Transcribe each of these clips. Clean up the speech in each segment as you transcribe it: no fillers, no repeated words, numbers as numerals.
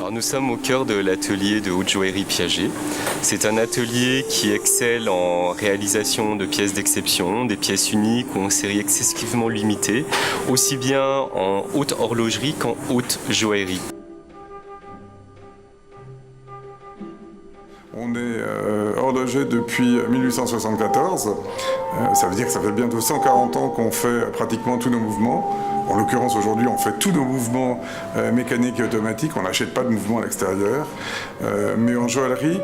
Alors nous sommes au cœur de l'atelier de haute joaillerie Piaget. C'est un atelier qui excelle en réalisation de pièces d'exception, des pièces uniques ou en série excessivement limitée, aussi bien en haute horlogerie qu'en haute joaillerie. On est horloger depuis 1874, ça veut dire que ça fait bientôt 140 ans qu'on fait pratiquement tous nos mouvements. En l'occurrence aujourd'hui on fait tous nos mouvements mécaniques et automatiques, on n'achète pas de mouvements à l'extérieur. Mais en joaillerie,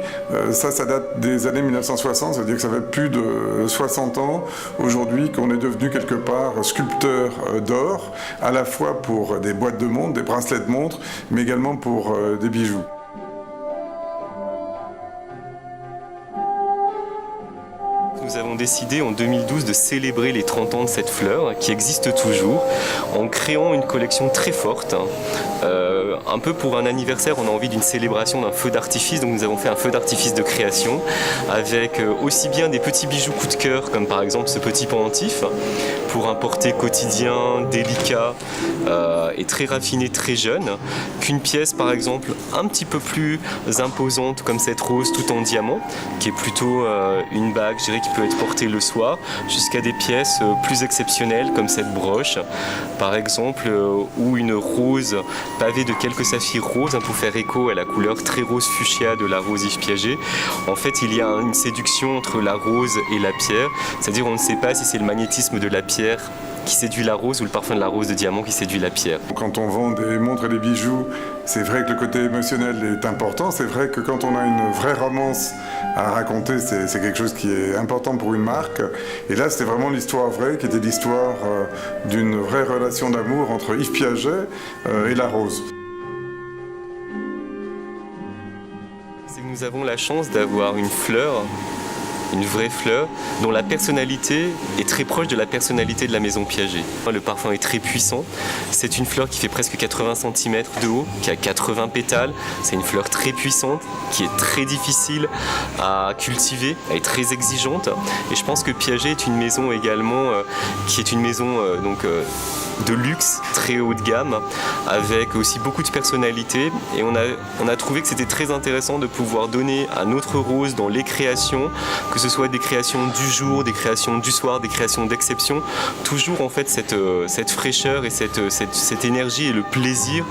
ça date des années 1960, ça veut dire que ça fait plus de 60 ans aujourd'hui qu'on est devenu quelque part sculpteur d'or, à la fois pour des boîtes de montres, des bracelets de montres, mais également pour des bijoux. Nous avons décidé en 2012 de célébrer les 30 ans de cette fleur qui existe toujours en créant une collection très forte. Un peu pour un anniversaire, on a envie d'une célébration d'un feu d'artifice, donc nous avons fait un feu d'artifice de création avec aussi bien des petits bijoux coup de cœur comme par exemple ce petit pendentif pour un porté quotidien, délicat et très raffiné, très jeune, qu'une pièce par exemple un petit peu plus imposante comme cette rose tout en diamant qui est plutôt une bague, je dirais, qui peut être portée le soir, jusqu'à des pièces plus exceptionnelles comme cette broche par exemple, ou une rose pavée de quelques saphirs roses pour faire écho à la couleur très rose fuchsia de la rose Yves Piaget. En fait, il y a une séduction entre la rose et la pierre, c'est-à-dire on ne sait pas si c'est le magnétisme de la pierre qui séduit la rose ou le parfum de la rose de diamant qui séduit la pierre. Quand on vend des montres et des bijoux, c'est vrai que le côté émotionnel est important, c'est vrai que quand on a une vraie romance à raconter, c'est quelque chose qui est important pour une marque. Et là, c'était vraiment l'histoire vraie, qui était l'histoire d'une vraie relation d'amour entre Yves Piaget et la rose. C'est que nous avons la chance d'avoir une fleur, une vraie fleur dont la personnalité est très proche de la personnalité de la maison Piaget. Le parfum est très puissant, c'est une fleur qui fait presque 80 cm de haut, qui a 80 pétales, c'est une fleur très puissante, qui est très difficile à cultiver, elle est très exigeante et je pense que Piaget est une maison également qui est une maison de luxe, très haut de gamme, avec aussi beaucoup de personnalité et on a trouvé que c'était très intéressant de pouvoir donner à notre rose dans les créations, que ce soit des créations du jour, des créations du soir, des créations d'exception, toujours en fait cette fraîcheur et cette énergie et le plaisir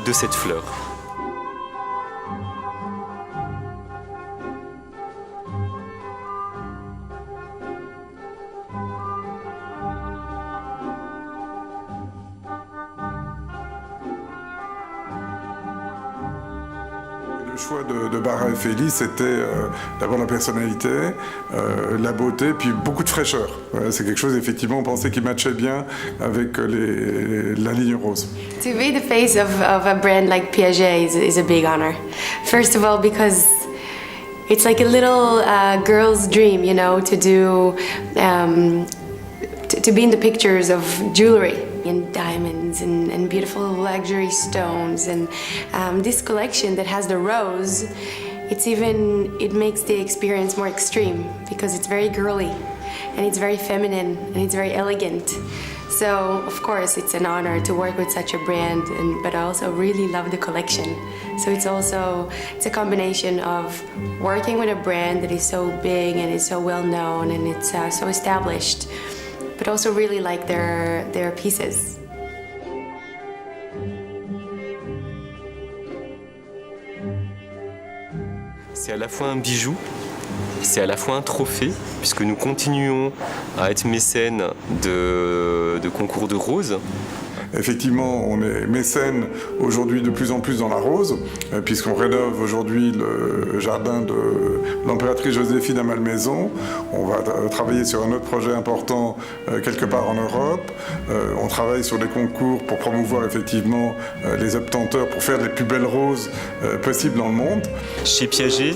de cette fleur. Le choix de Bara et Félix, c'était d'abord la personnalité, la beauté, puis beaucoup de fraîcheur. C'est quelque chose, effectivement, on pensait qui matchait bien avec la ligne rose. To be the face of a brand like Piaget is a big honor. First of all, because it's like a little girl's dream, you know, to do, to be in the pictures of jewelry. And diamonds and beautiful luxury stones and this collection that has the rose, it makes the experience more extreme because it's very girly and it's very feminine and it's very elegant. So of course it's an honor to work with such a brand, but I also really love the collection. So it's a combination of working with a brand that is so big and is so well known and it's so established, but also really like their pieces. C'est à la fois un bijou, c'est à la fois un trophée, puisque nous continuons à être mécènes de concours de roses. Effectivement, on est mécène aujourd'hui de plus en plus dans la rose, puisqu'on rénove aujourd'hui le jardin de l'impératrice Joséphine à Malmaison. On va travailler sur un autre projet important quelque part en Europe. On travaille sur des concours pour promouvoir effectivement les obtenteurs, pour faire les plus belles roses possibles dans le monde. Chez Piaget,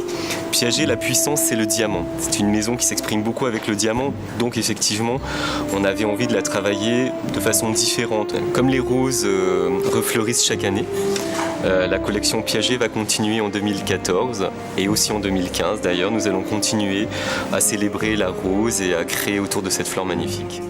la puissance, c'est le diamant. C'est une maison qui s'exprime beaucoup avec le diamant, donc effectivement, on avait envie de la travailler de façon différente. Comme les roses refleurissent chaque année, la collection Piaget va continuer en 2014 et aussi en 2015. D'ailleurs, nous allons continuer à célébrer la rose et à créer autour de cette fleur magnifique.